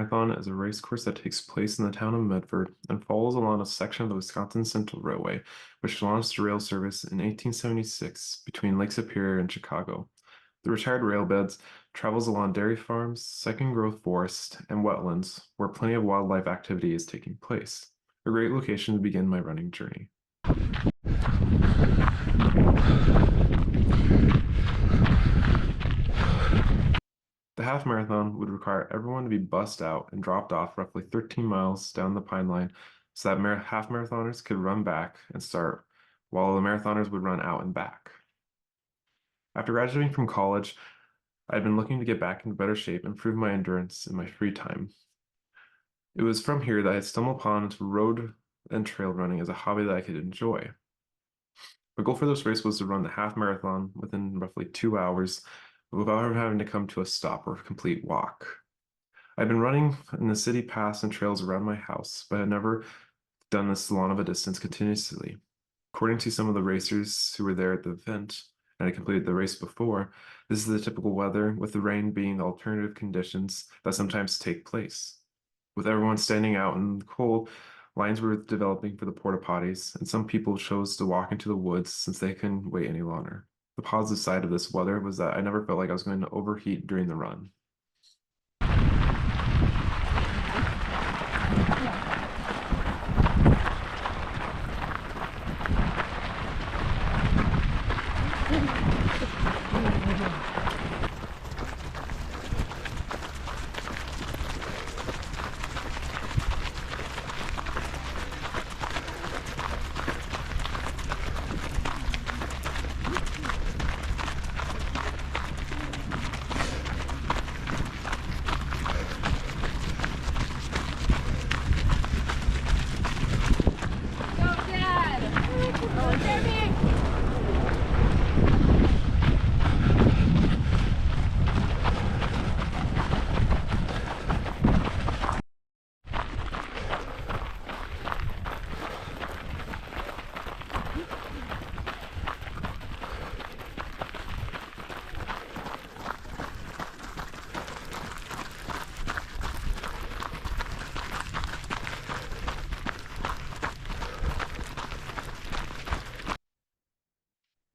Marathon is a race course that takes place in the town of Medford and follows along a section of the Wisconsin Central Railway, which launched rail service in 1876 between Lake Superior and Chicago. The retired railbeds travels along dairy farms, second-growth forest, and wetlands, where plenty of wildlife activity is taking place. A great location to begin my running journey. The half marathon would require everyone to be bussed out and dropped off roughly 13 miles down the Pine Line so that half marathoners could run back and start, while the marathoners would run out and back. After graduating from college, I had been looking to get back into better shape and improve my endurance in my free time. It was from here that I stumbled upon road and trail running as a hobby that I could enjoy. My goal for this race was to run the half marathon within roughly 2 hours without ever having to come to a stop or complete walk. I'd been running in the city paths and trails around my house, but had never done this long of a distance continuously. According to some of the racers who were there at the event, and had completed the race before, this is the typical weather, with the rain being the alternative conditions that sometimes take place. With everyone standing out in the cold, lines were developing for the porta potties, and some people chose to walk into the woods since they couldn't wait any longer. The positive side of this weather was that I never felt like I was going to overheat during the run.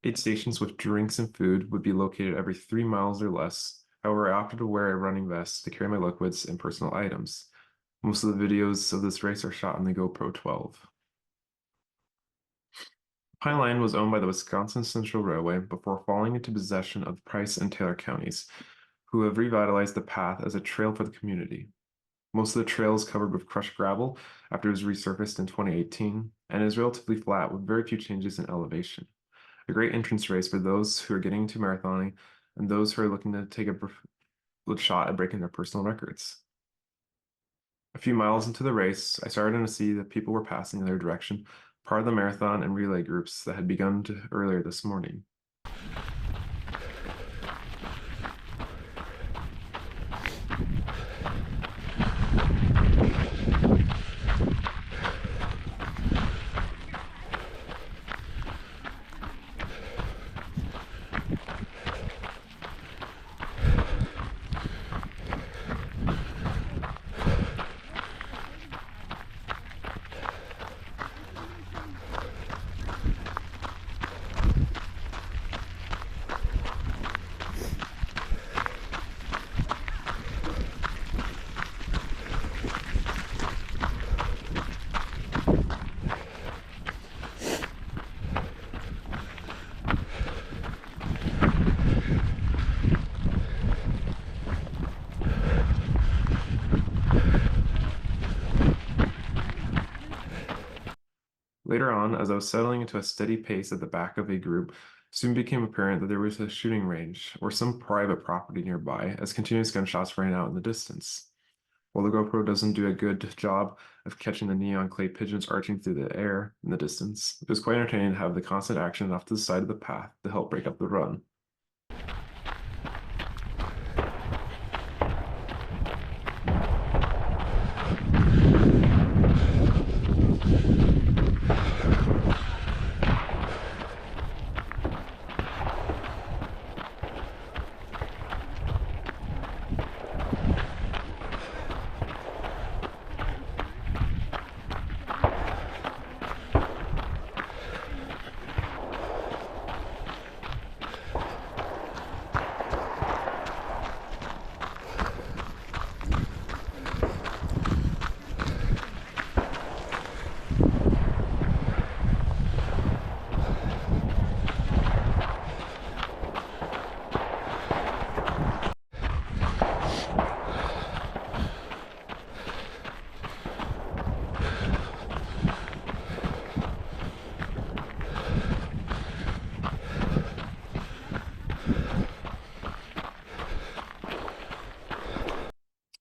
Aid stations with drinks and food would be located every 3 miles or less. However, I opted to wear a running vest to carry my liquids and personal items. Most of the videos of this race are shot on the GoPro 12. Pine Line was owned by the Wisconsin Central Railway before falling into possession of Price and Taylor counties, who have revitalized the path as a trail for the community. Most of the trail is covered with crushed gravel after it was resurfaced in 2018 and is relatively flat with very few changes in elevation. A great entrance race for those who are getting into marathoning and those who are looking to take a shot at breaking their personal records. A few miles into the race, I started to see that people were passing in their direction, part of the marathon and relay groups that had begun earlier this morning. Later on, as I was settling into a steady pace at the back of a group, soon became apparent that there was a shooting range or some private property nearby as continuous gunshots rang out in the distance. While the GoPro doesn't do a good job of catching the neon clay pigeons arching through the air in the distance, it was quite entertaining to have the constant action off to the side of the path to help break up the run.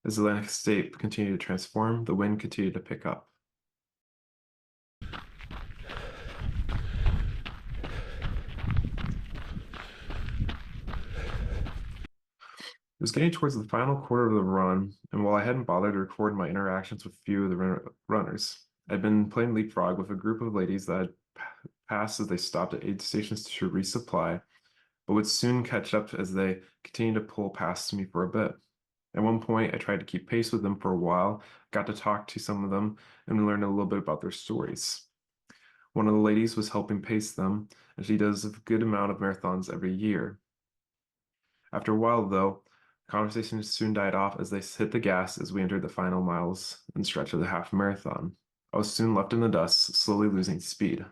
As the landscape continued to transform, the wind continued to pick up. It was getting towards the final quarter of the run, and while I hadn't bothered to record my interactions with a few of the runners, I'd been playing leapfrog with a group of ladies that had passed as they stopped at aid stations to resupply, but would soon catch up as they continued to pull past me for a bit. At one point, I tried to keep pace with them for a while, got to talk to some of them, and learn a little bit about their stories. One of the ladies was helping pace them, and she does a good amount of marathons every year. After a while, though, the conversation soon died off as they hit the gas as we entered the final miles and stretch of the half marathon. I was soon left in the dust, slowly losing speed.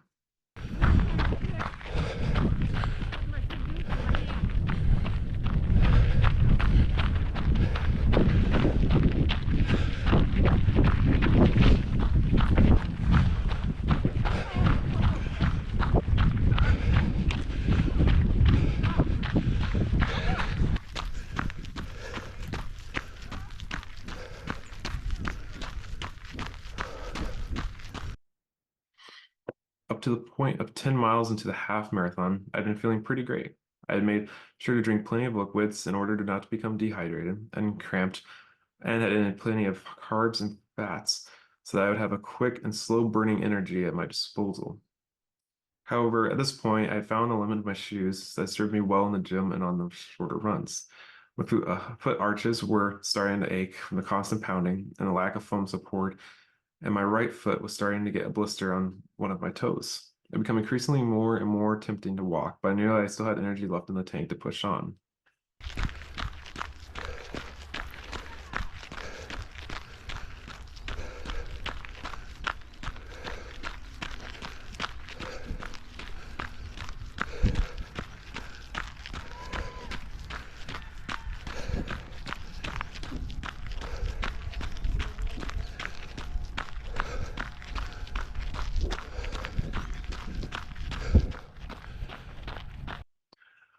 Up to the point of 10 miles into the half marathon, I'd been feeling pretty great. I had made sure to drink plenty of liquids in order to not become dehydrated and cramped, and had added plenty of carbs and fats so that I would have a quick and slow burning energy at my disposal. However, at this point, I found a limit of my shoes that served me well in the gym and on the shorter runs. My foot arches were starting to ache from the constant pounding and the lack of foam support, and my right foot was starting to get a blister on one of my toes. It became increasingly more and more tempting to walk, but I knew I still had energy left in the tank to push on.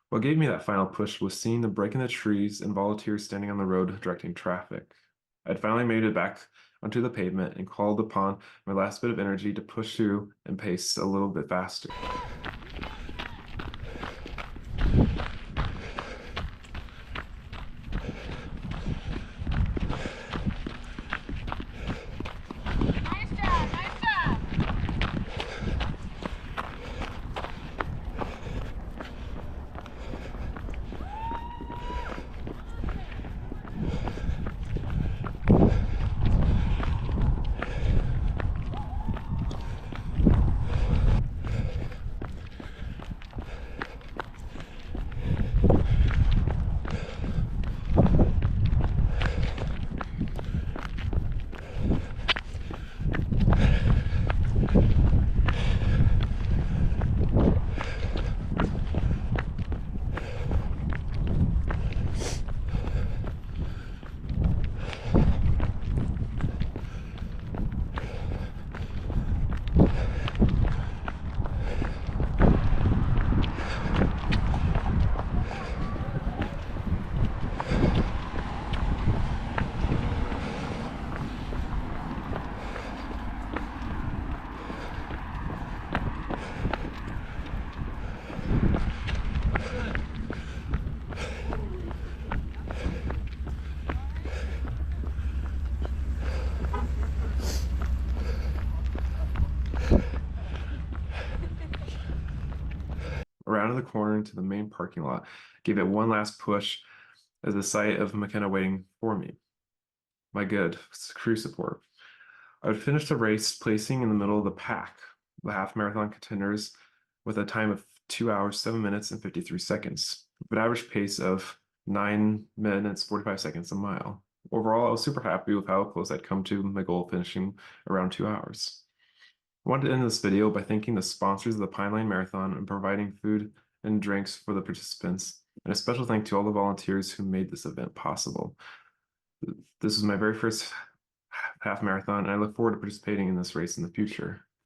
What gave me that final push was seeing the break in the trees and volunteers standing on the road directing traffic. I'd finally made it back onto the pavement and called upon my last bit of energy to push through and pace a little bit faster. Nice job, nice job. Around the corner into the main parking lot, gave it one last push as the sight of McKenna waiting for me. My good crew support. I would finish the race placing in the middle of the pack, the half marathon contenders, with a time of 2 hours, 7 minutes, and 53 seconds, with an average pace of 9 minutes, 45 seconds a mile. Overall, I was super happy with how close I'd come to my goal of finishing around 2 hours. I wanted to end this video by thanking the sponsors of the Pine Lane Marathon and providing food and drinks for the participants, and a special thank to all the volunteers who made this event possible. This is my very first half marathon, and I look forward to participating in this race in the future.